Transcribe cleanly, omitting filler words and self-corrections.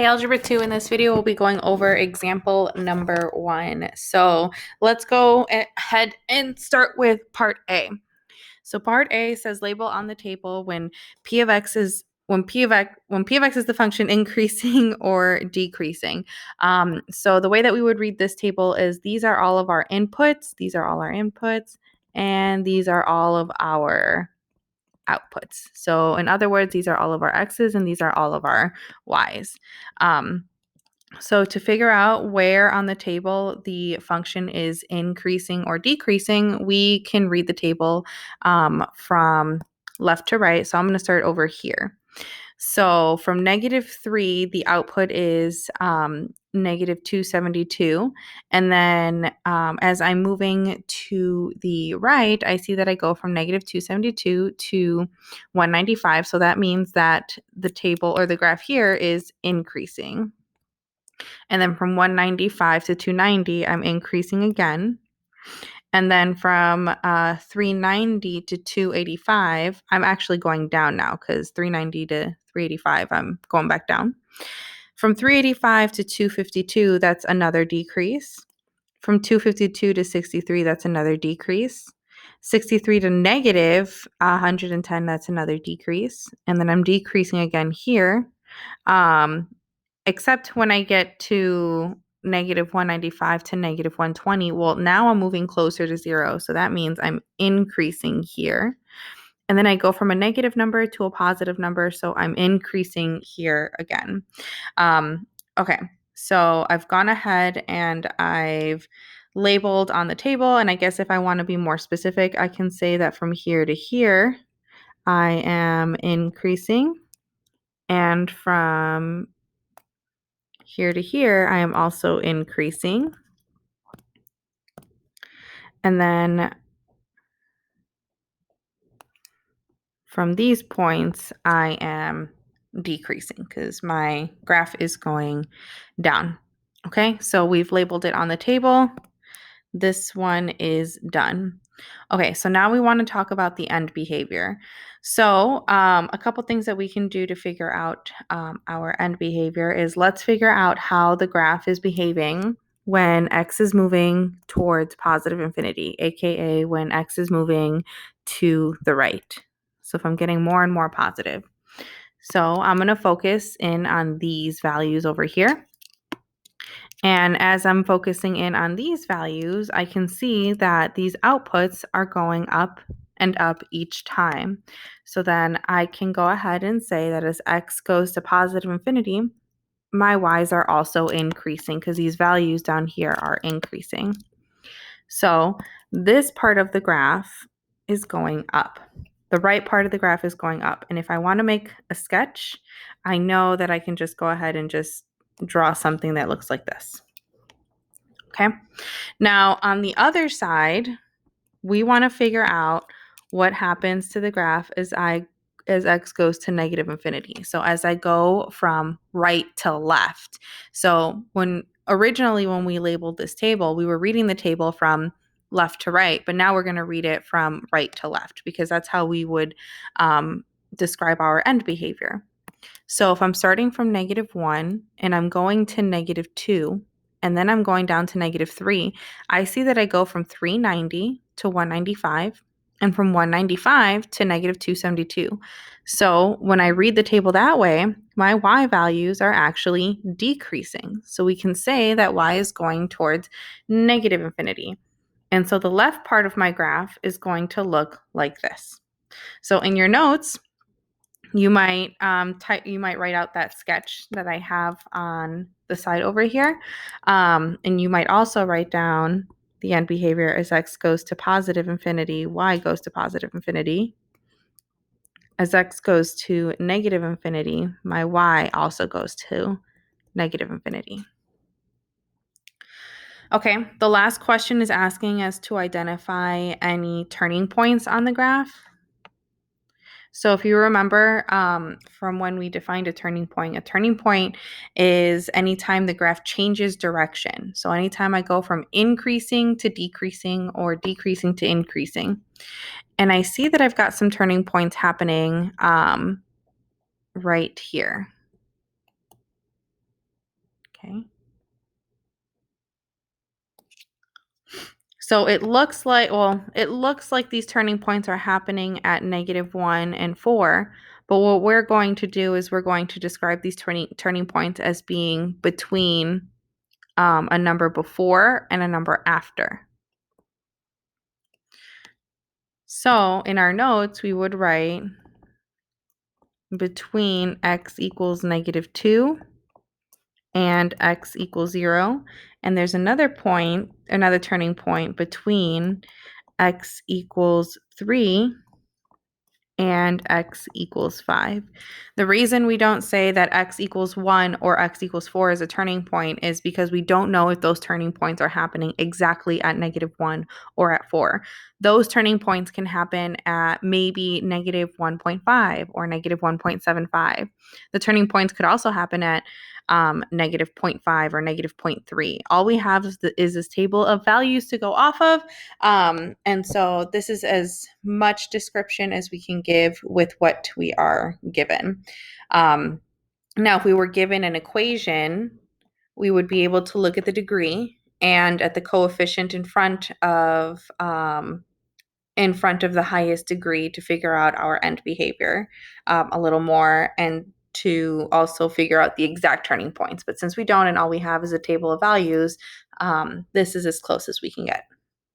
Algebra 2. In this video, we'll be going over example number 1. So let's go ahead and start with part A. So part A says label on the table when p of x is the function increasing or decreasing. So the way that we would read this table is these are all of our inputs, and these are all of our outputs. So in other words, these are all of our x's and these are all of our y's. So to figure out where on the table the function is increasing or decreasing, we can read the table from left to right. So I'm going to start over here. So from -3, the output is -272. And then as I'm moving to the right, I see that I go from -272 to 195. So that means that the table or the graph here is increasing. And then from 195 to 290, I'm increasing again. And then from 390 to 285, I'm actually going down now because 390 to 385, I'm going back down. From 385 to 252, that's another decrease. From 252 to 63, that's another decrease. 63 to negative 110, that's another decrease. And then I'm decreasing again here. Except when I get to -195 to -120, well, now I'm moving closer to 0, so that means I'm increasing here. And then I go from a negative number to a positive number, so I'm increasing here again. Okay, so I've gone ahead and I've labeled on the table, and I guess if I want to be more specific, I can say that from here to here, I am increasing, and from here to here, I am also increasing. And then from these points, I am decreasing because my graph is going down. Okay, so we've labeled it on the table. This one is done. Okay, so now we want to talk about the end behavior. So a couple things that we can do to figure out our end behavior is let's figure out how the graph is behaving when x is moving towards positive infinity, aka when x is moving to the right. So if I'm getting more and more positive. So I'm going to focus in on these values over here. And as I'm focusing in on these values, I can see that these outputs are going up and up each time. So then I can go ahead and say that as x goes to positive infinity, my y's are also increasing because these values down here are increasing. So this part of the graph is going up. The right part of the graph is going up. And if I want to make a sketch, I know that I can just go ahead and just draw something that looks like this. Okay. Now on the other side, we want to figure out what happens to the graph as x goes to negative infinity. So as I go from right to left. So originally when we labeled this table, we were reading the table from left to right, but now we're going to read it from right to left because that's how we would describe our end behavior. So if I'm starting from -1 and I'm going to -2, and then I'm going down to -3, I see that I go from 390 to 195 and from 195 to -272. So when I read the table that way, my y values are actually decreasing. So we can say that y is going towards negative infinity. And so the left part of my graph is going to look like this. So in your notes, you might write out that sketch that I have on the side over here. And you might also write down the end behavior as x goes to positive infinity, y goes to positive infinity. As x goes to negative infinity, my y also goes to negative infinity. Okay, the last question is asking us to identify any turning points on the graph. So if you remember from when we defined a turning point is anytime the graph changes direction. So anytime I go from increasing to decreasing or decreasing to increasing. And I see that I've got some turning points happening right here. Okay. So it looks like, well, it looks like these turning points are happening at -1 and 4. But what we're going to do is we're going to describe these turning points as being between a number before and a number after. So in our notes, we would write between x equals -2 and x equals 0. And there's another point, another turning point between x equals 3 and x equals 5. The reason we don't say that x equals 1 or x equals 4 is a turning point is because we don't know if those turning points are happening exactly at -1 or at 4. Those turning points can happen at maybe -1.5 or -1.75. The turning points could also happen at -0.5 or -0.3. All we have is this table of values to go off of. And so this is as much description as we can give with what we are given. Now, if we were given an equation, we would be able to look at the degree and at the coefficient in front of the highest degree to figure out our end behavior a little more, and to also figure out the exact turning points. But since we don't and all we have is a table of values, this is as close as we can get.